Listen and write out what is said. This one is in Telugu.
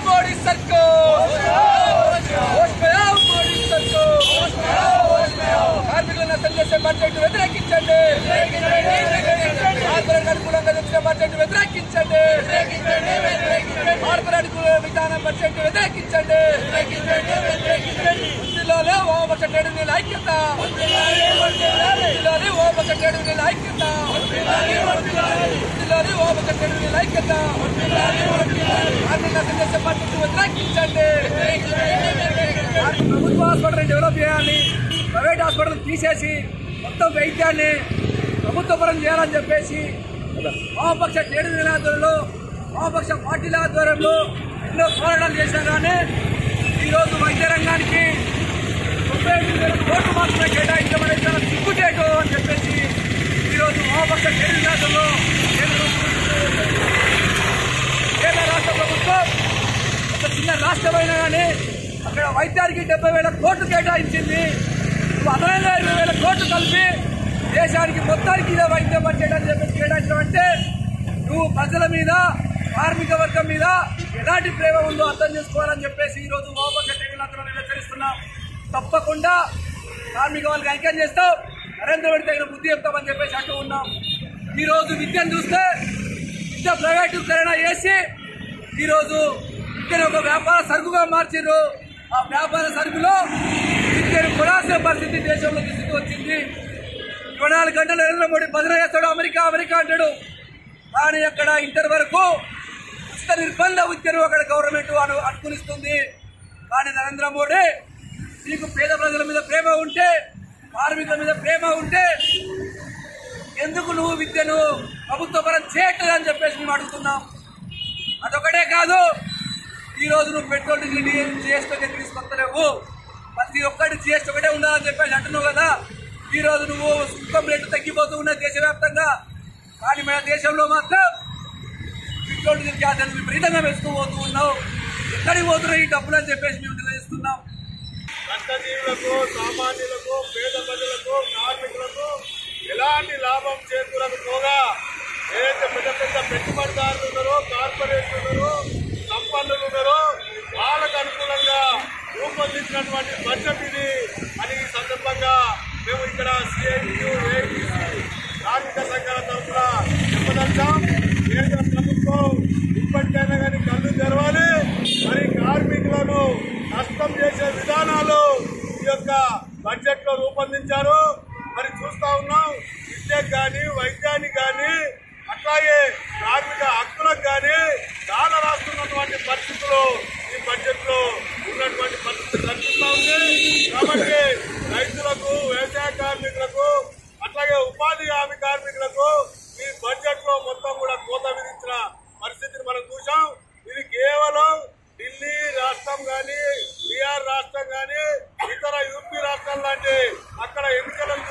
మోడీ సర్కార్ కార్మికులను నష్టం చేసే బడ్జెట్ వ్యతిరేకించండి. కార్పొరేట్ అనుకూలంగా తెచ్చిన బడ్జెట్ వ్యతిరేకించండి. కార్పొరేట్ విధానం బడ్జెట్ వ్యతిరేకించండి. వృత్తిలోనే వామపక్ష ట్రేడ్ యూనియన్ల ఐక్యత. వృత్తిలోని వామపక్ష ట్రేడ్ యూనియన్ల ఐక్యత. వృత్తిలోని వామపక్ష ట్రేడ్ యూనియన్ల ఐక్యత. కార్మికులను నష్టం చేసే బడ్జెట్ వ్యతిరేకించండి. ప్రభుత్వ హాస్పిటల్ డెవలప్ చేయాలి, ప్రైవేట్ హాస్పిటల్ తీసేసి మొత్తం వైద్యాన్ని ప్రభుత్వ పరం చేయాలని చెప్పేసి వామపక్ష ట్రేడ్ యూనియన్ ఆధ్వర్యంలో, వామపక్ష పార్టీల ఆధ్వర్యంలో ఎన్నో పోరాటాలు చేసినా కానీ ఈరోజు వైద్య రంగానికి 95,000 కోట్లు మాత్రమే కేటాయించమని చాలా సిగ్గుచేటు అని చెప్పేసి ఈరోజు వామపక్ష ట్రేడ్ యూనియన్ ఆధ్వర్యంలో కేంద్ర రాష్ట్ర ప్రభుత్వం ఒక చిన్న రాష్ట్రమైనా కానీ అక్కడ వైద్యానికి 70,000 కోట్లు కేటాయించింది. అదనంగా 20,000 కోట్లు కలిపి దేశానికి మొత్తానికి ఇదే వైద్యం బడ్జెట్ అని చెప్పి కేటాయించడం అంటే నువ్వు ప్రజల మీద, కార్మిక వర్గం మీద ఎలాంటి ప్రేమ ఉందో అర్థం చేసుకోవాలని చెప్పేసి ఈరోజు వామపక్ష ట్రేడ్ యూనియన్ హెచ్చరిస్తున్నాం. తప్పకుండా కార్మిక వాళ్ళకి ఐక్యం చేస్తాం, నరేంద్ర మోడీ తగిన బుద్ధి చెప్తామని చెప్పేసి అంటూ ఉన్నాం. ఈరోజు విద్యను చూస్తే విద్య ప్రైవేటీకరణ చేసి ఈరోజు విద్యను ఒక వ్యాపార సరుకుగా మార్చారు. ఆ వ్యాపార సరుకులో విద్యను కొనాల్సిన పరిస్థితి దేశంలో తీసుకువచ్చింది. 24 గంటలు నరేంద్ర మోడీ బదిలీ చేస్తాడు, అమెరికా అమెరికా అంటాడు. కానీ అక్కడ ఇంటర్ వరకు ఉచిత నిర్బంధ విద్యను అక్కడ గవర్నమెంట్ అనుకూలిస్తుంది. కానీ నరేంద్ర మోడీ నీకు పేద ప్రజల మీద ప్రేమ ఉంటే, కార్మికుల మీద ప్రేమ ఉంటే ఎందుకు నువ్వు విద్యను ప్రభుత్వ పరం చేయట్లేదు అని చెప్పేసి మేము అడుగుతున్నాం. అదొకటే కాదు, ఈరోజు నువ్వు పెట్రోల్ డీజిల్ జిఎస్టీ తీసుకొస్తలేవు, ప్రతి ఒక్కటి జిఎస్టీ ఒకటే ఉండాలని చెప్పేసి అంటున్నావు కదా. ఈరోజు నువ్వు సుంకం రేటు తగ్గిపోతూ ఉన్నాయి దేశవ్యాప్తంగా, కానీ మన దేశంలో మాత్రం పెట్రోల్ డీజిల్ గ్యాస్ విపరీతంగా వేస్తూ పోతూ ఉన్నావు. ఎక్కడికి పోతున్నావు ఈ డబ్బులు అని చెప్పేసి మేము తెలియజేస్తున్నాం. కష్టజీవులకు, సామాన్యులకు, పేద ప్రజలకు, కార్మికులకు ఎలాంటి లాభం చేకూరకపోగా ఏదైతే పెద్ద పెద్ద పెట్టుబడిదారులు ఉన్నారో, కార్పొరేట్లు ఉన్నారో, సంపన్నులు ఉన్నారో వాళ్ళకు అనుకూలంగా రూపొందించినటువంటి బడ్జెట్ ఇది అని ఈ సందర్భంగా మేము ఇక్కడ సిఐటియు, ఏఐటిసి కార్మిక సంఘాల తరఫున చెప్పదలిచాం. కేంద్ర ప్రభుత్వం ఇప్పటికైనా కానీ కళ్ళు తెరవాలి. మరి కార్మికులను నష్టం చేసే విధానాలు ఈ యొక్క బడ్జెట్ లో రూపొందించారు. మరి చూస్తా ఉన్నాం, విద్యకు కానీ, వైద్యానికి కానీ, అట్లాగే కార్మిక హక్కులకు కానీ చాలా రాస్తున్నటువంటి పరిస్థితులు ఈ బడ్జెట్ లో ఉన్నటువంటి పరిస్థితులు కనిపిస్తా ఉంది. కాబట్టి రైతులకు, వ్యవసాయ కార్మికులకు, అట్లాగే ఉపాధి హామీ కార్మికులకు ఈ బడ్జెట్ లో మొత్తం కూడా కోత విధించిన పరిస్థితిని మనం చూసాం. ఇది కేవలం ఢిల్లీ రాష్ట్రం కానీ, బీహార్ రాష్ట్రం కానీ, ఇతర యూపీ రాష్ట్రం లాంటి అక్కడ ఎన్నికలను